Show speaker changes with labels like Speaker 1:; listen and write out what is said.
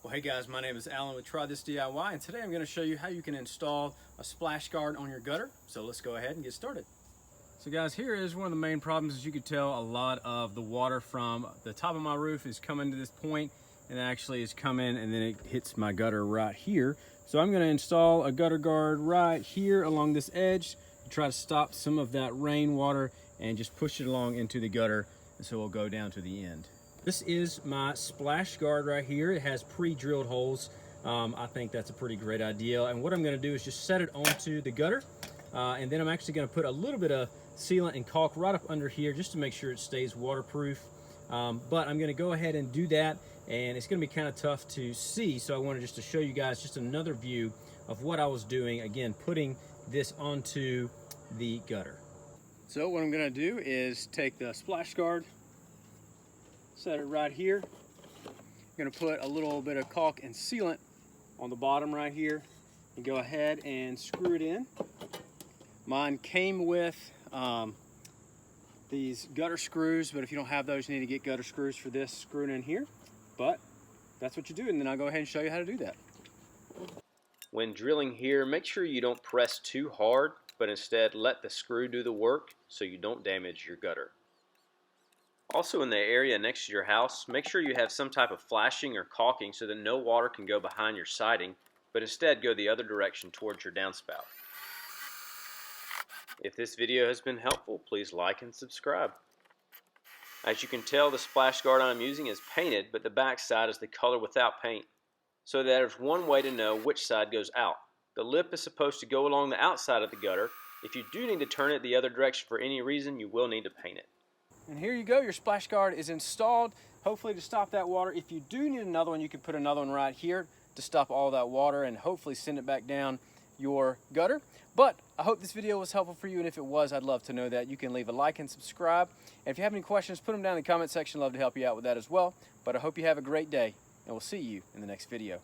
Speaker 1: Well, hey guys, my name is Alan with Try This DIY, and today I'm going to show you how you can install a splash guard on your gutter. So let's go ahead and get started. So guys, here is one of the main problems. As you can tell, a lot of the water from the top of my roof is coming to this point and actually is coming and then it hits my gutter right here. So I'm going to install a gutter guard right here along this edge to try to stop some of that rainwater and just push it along into the gutter, and so it'll go down to the end. This is my splash guard right here. It has pre-drilled holes. I think that's a pretty great idea. And what I'm gonna do is just set it onto the gutter. And then I'm actually gonna put a little bit of sealant and caulk right up under here just to make sure it stays waterproof. But I'm gonna go ahead and do that, and it's gonna be kind of tough to see. So I wanted just to show you guys just another view of what I was doing. Again, putting this onto the gutter. So what I'm gonna do is take the splash guard, set it right here. I'm gonna put a little bit of caulk and sealant on the bottom right here and go ahead and screw it in. Mine came with these gutter screws, but if you don't have those, you need to get gutter screws for this screwed in here. But that's what you do, and then I'll go ahead and show you how to do that.
Speaker 2: When drilling here, make sure you don't press too hard, but instead let the screw do the work so you don't damage your gutter. Also, in the area next to your house, make sure you have some type of flashing or caulking so that no water can go behind your siding, but instead go the other direction towards your downspout. If this video has been helpful, please like and subscribe. As you can tell, the splash guard I'm using is painted, but the back side is the color without paint. So there's one way to know which side goes out. The lip is supposed to go along the outside of the gutter. If you do need to turn it the other direction for any reason, you will need to paint it.
Speaker 1: And here you go, your splash guard is installed, hopefully to stop that water. If you do need another one, you can put another one right here to stop all that water and hopefully send it back down your gutter. But I hope this video was helpful for you, and if it was, I'd love to know that. You can leave a like and subscribe. And if you have any questions, put them down in the comment section. I'd love to help you out with that as well. But I hope you have a great day, and we'll see you in the next video.